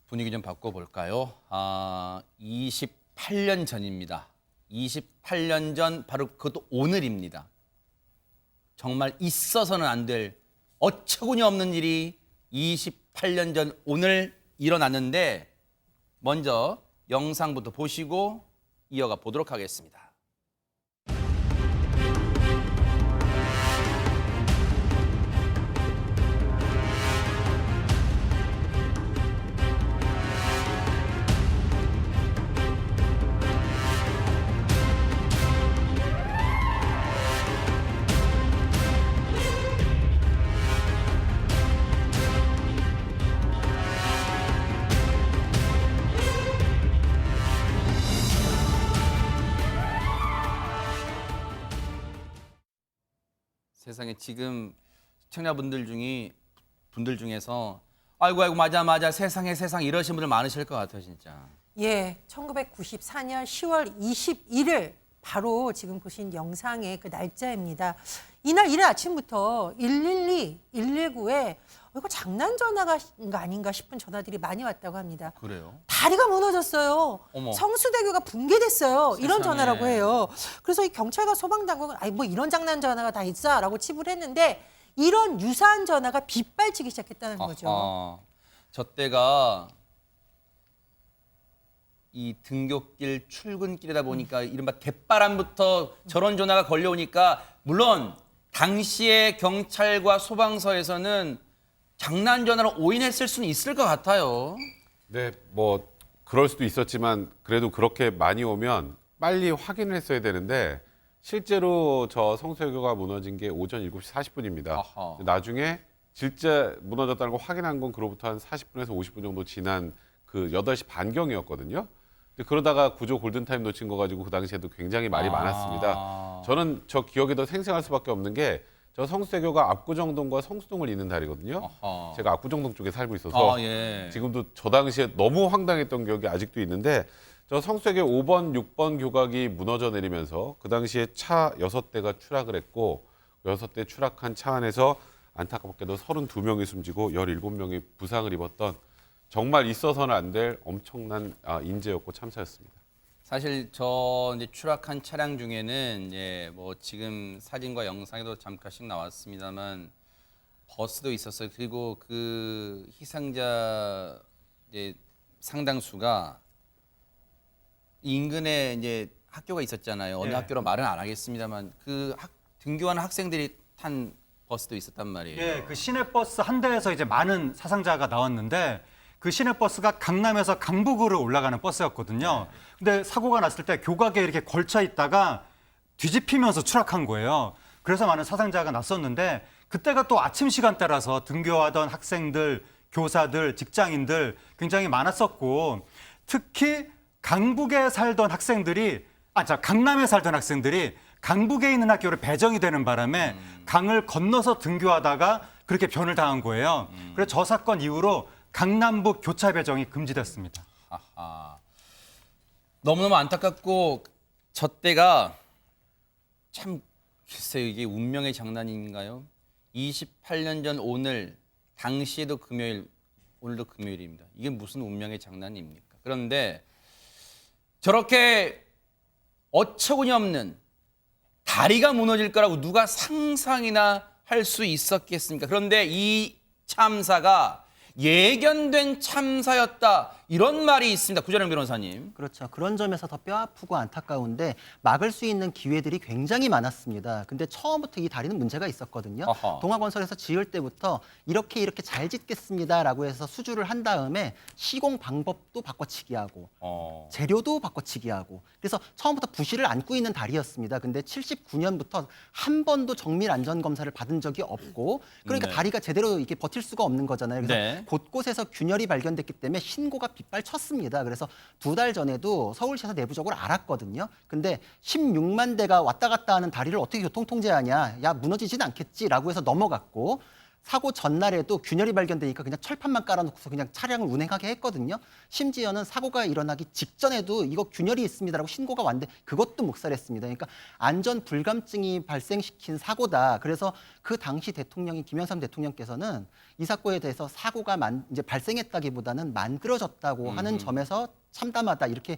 분위기 좀 바꿔볼까요? 28년 전입니다. 28년 전 바로 그것도 오늘입니다. 정말 있어서는 안 될 어처구니 없는 일이 28년 전 오늘 일어났는데 먼저 영상부터 보시고 이어가 보도록 하겠습니다. 세상에 지금 시청자분들 중에서 아이고 맞아 세상 이러신 분들 많으실 것 같아요 진짜. 예, 1994년 10월 21일 바로 지금 보신 영상의 그 날짜입니다. 이날 이른 아침부터 112, 119에 이거 장난 전화가 아닌가 싶은 전화들이 많이 왔다고 합니다. 그래요? 다리가 무너졌어요. 어머. 성수대교가 붕괴됐어요. 이런 세상에. 전화라고 해요. 그래서 이 경찰과 소방당국은 아니 뭐 이런 장난 전화가 다 있어라고 치부를 했는데 이런 유사한 전화가 빗발치기 시작했다는 거죠. 저 때가 이 등굣길 출근길이다 보니까 이른바 대바람부터 저런 전화가 걸려오니까 물론 당시에 경찰과 소방서에서는 장난 전화로 오인했을 수는 있을 것 같아요. 네, 뭐 그럴 수도 있었지만 그래도 그렇게 많이 오면 빨리 확인을 했어야 되는데 실제로 저 성수대교가 무너진 게 오전 7시 40분입니다. 아하. 나중에 실제 무너졌다는 걸 확인한 건 그로부터 한 40분에서 50분 정도 지난 그 8시 반경이었거든요. 근데 그러다가 구조 골든타임 놓친 거 가지고 그 당시에도 굉장히 말이 많았습니다. 저는 저 기억이 더 생생할 수밖에 없는 게 저 성수대교가 압구정동과 성수동을 잇는 다리거든요. 아하. 제가 압구정동 쪽에 살고 있어서 예. 지금도 저 당시에 너무 황당했던 기억이 아직도 있는데 저 성수대교 5번, 6번 교각이 무너져 내리면서 그 당시에 차 6대가 추락을 했고 6대 추락한 차 안에서 안타깝게도 32명이 숨지고 17명이 부상을 입었던 정말 있어서는 안 될 엄청난 인재였고 참사였습니다. 사실 저 이제 추락한 차량 중에는 이제 뭐 지금 사진과 영상에도 잠깐씩 나왔습니다만 버스도 있었어요. 그리고 그 희생자 이제 상당수가 인근에 이제 학교가 있었잖아요. 어느 네. 학교로 말은 안 하겠습니다만 그 등교하는 학생들이 탄 버스도 있었단 말이에요. 예, 그 시내버스 한 대에서 이제 많은 사상자가 나왔는데 그 시내버스가 강남에서 강북으로 올라가는 버스였거든요. 근데 사고가 났을 때 교각에 이렇게 걸쳐 있다가 뒤집히면서 추락한 거예요. 그래서 많은 사상자가 났었는데 그때가 또 아침 시간대라서 등교하던 학생들, 교사들, 직장인들 굉장히 많았었고 특히 강남에 살던 학생들이 강북에 있는 학교로 배정이 되는 바람에 강을 건너서 등교하다가 그렇게 변을 당한 거예요. 그래서 저 사건 이후로 강남북 교차 배정이 금지됐습니다. 아하. 너무너무 안타깝고 저 때가 참 글쎄요 이게 운명의 장난인가요? 28년 전 오늘 당시에도 금요일 오늘도 금요일입니다. 이게 무슨 운명의 장난입니까? 그런데 저렇게 어처구니 없는 다리가 무너질 거라고 누가 상상이나 할 수 있었겠습니까? 그런데 이 참사가 예견된 참사였다. 이런 말이 있습니다. 구자령 변호사님. 그렇죠. 그런 점에서 더 뼈아프고 안타까운데 막을 수 있는 기회들이 굉장히 많았습니다. 근데 처음부터 이 다리는 문제가 있었거든요. 아하. 동아건설에서 지을 때부터 이렇게 잘 짓겠습니다라고 해서 수주를 한 다음에 시공 방법도 바꿔치기 하고 재료도 바꿔치기 하고 그래서 처음부터 부실을 안고 있는 다리였습니다. 근데 79년부터 한 번도 정밀 안전 검사를 받은 적이 없고 그러니까 네. 다리가 제대로 이렇게 버틸 수가 없는 거잖아요. 그래서 네. 곳곳에서 균열이 발견됐기 때문에 신고가 빗발쳤습니다. 그래서 2달 전에도 서울시에서 내부적으로 알았거든요. 근데 16만 대가 왔다 갔다 하는 다리를 어떻게 교통통제하냐. 야 무너지진 않겠지라고 해서 넘어갔고 사고 전날에도 균열이 발견되니까 그냥 철판만 깔아놓고서 그냥 차량을 운행하게 했거든요. 심지어는 사고가 일어나기 직전에도 이거 균열이 있습니다라고 신고가 왔는데 그것도 묵살했습니다. 그러니까 안전 불감증이 발생시킨 사고다. 그래서 그 당시 대통령이 김영삼 대통령께서는 이 사고에 대해서 사고가 이제 발생했다기보다는 만들어졌다고 하는 점에서 참담하다 이렇게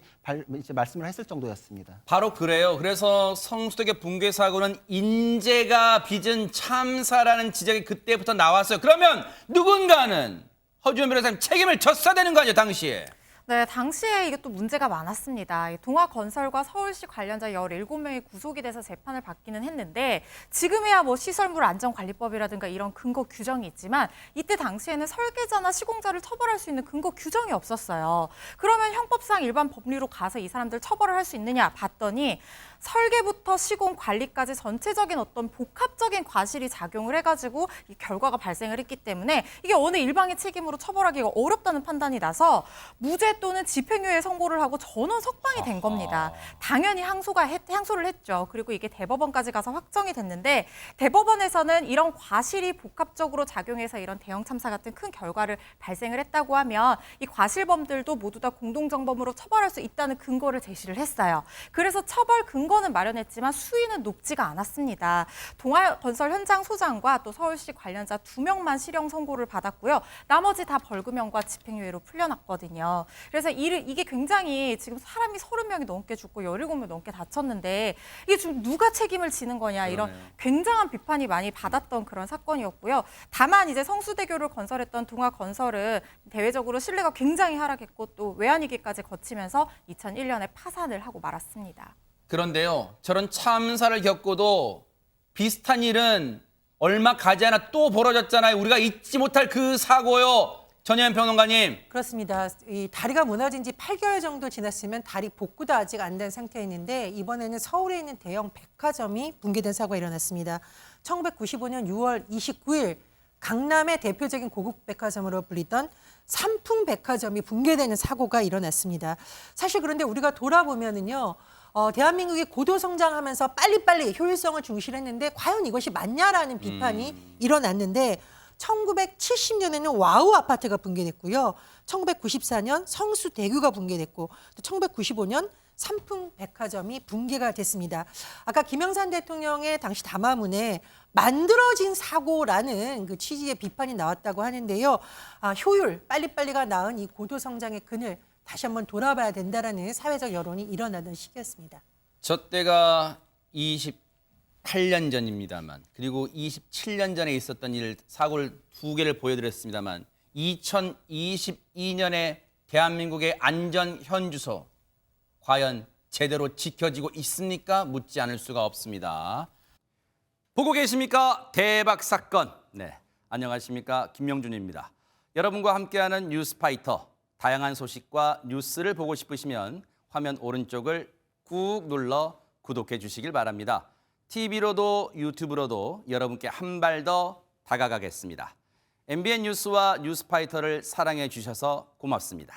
이제 말씀을 했을 정도였습니다. 바로 그래요. 그래서 성수대교 붕괴 사고는 인재가 빚은 참사라는 지적이 그때부터 나왔어요. 그러면 누군가는 허주현 변호사님 책임을 졌어야 되는 거 아니에요, 당시에? 네, 당시에 이게 또 문제가 많았습니다. 동아건설과 서울시 관련자 17명이 구속이 돼서 재판을 받기는 했는데 지금이야 뭐 시설물 안전관리법이라든가 이런 근거 규정이 있지만 이때 당시에는 설계자나 시공자를 처벌할 수 있는 근거 규정이 없었어요. 그러면 형법상 일반 법리로 가서 이 사람들 처벌을 할 수 있느냐 봤더니 설계부터 시공 관리까지 전체적인 어떤 복합적인 과실이 작용을 해가지고 이 결과가 발생을 했기 때문에 이게 어느 일방의 책임으로 처벌하기가 어렵다는 판단이 나서 무죄 또는 집행유예 선고를 하고 전원 석방이 된 겁니다. 당연히 항소를 했죠. 그리고 이게 대법원까지 가서 확정이 됐는데 대법원에서는 이런 과실이 복합적으로 작용해서 이런 대형 참사 같은 큰 결과를 발생을 했다고 하면 이 과실범들도 모두 다 공동정범으로 처벌할 수 있다는 근거를 제시를 했어요. 그래서 처벌 근거는 마련했지만 수위는 높지가 않았습니다. 동아건설 현장 소장과 또 서울시 관련자 2명만 실형 선고를 받았고요. 나머지 다 벌금형과 집행유예로 풀려났거든요. 그래서 이게 굉장히 지금 사람이 30명이 넘게 죽고 17명 넘게 다쳤는데 이게 지금 누가 책임을 지는 거냐 이런 그러네요. 굉장한 비판이 많이 받았던 그런 사건이었고요. 다만 이제 성수대교를 건설했던 동아건설은 대외적으로 신뢰가 굉장히 하락했고 또 외환위기까지 거치면서 2001년에 파산을 하고 말았습니다. 그런데요, 저런 참사를 겪고도 비슷한 일은 얼마 가지 않아 또 벌어졌잖아요. 우리가 잊지 못할 그 사고요. 전혜연 평론가님. 그렇습니다. 이 다리가 무너진 지 8개월 정도 지났으면 다리 복구도 아직 안 된 상태였는데 이번에는 서울에 있는 대형 백화점이 붕괴된 사고가 일어났습니다. 1995년 6월 29일 강남의 대표적인 고급 백화점으로 불리던 삼풍백화점이 붕괴되는 사고가 일어났습니다. 사실 그런데 우리가 돌아보면은요. 대한민국이 고도 성장하면서 빨리빨리 효율성을 중시했는데 과연 이것이 맞냐라는 비판이 일어났는데 1970년에는 와우 아파트가 붕괴됐고요. 1994년 성수대교가 붕괴됐고 또 1995년 삼풍백화점이 붕괴가 됐습니다. 아까 김영삼 대통령의 당시 담화문에 만들어진 사고라는 그 취지의 비판이 나왔다고 하는데요. 효율, 빨리빨리가 낳은 이 고도 성장의 그늘 다시 한번 돌아봐야 된다라는 사회적 여론이 일어나던 시기였습니다. 저 때가 28년 전입니다만, 그리고 27년 전에 있었던 사고를 2개를 보여드렸습니다만 2022년에 대한민국의 안전 현주소 과연 제대로 지켜지고 있습니까? 묻지 않을 수가 없습니다. 보고 계십니까? 대박 사건. 네, 안녕하십니까? 김명준입니다. 여러분과 함께하는 뉴스파이터. 다양한 소식과 뉴스를 보고 싶으시면 화면 오른쪽을 꾹 눌러 구독해 주시길 바랍니다. TV로도 유튜브로도 여러분께 한 발 더 다가가겠습니다. MBN 뉴스와 뉴스파이터를 사랑해 주셔서 고맙습니다.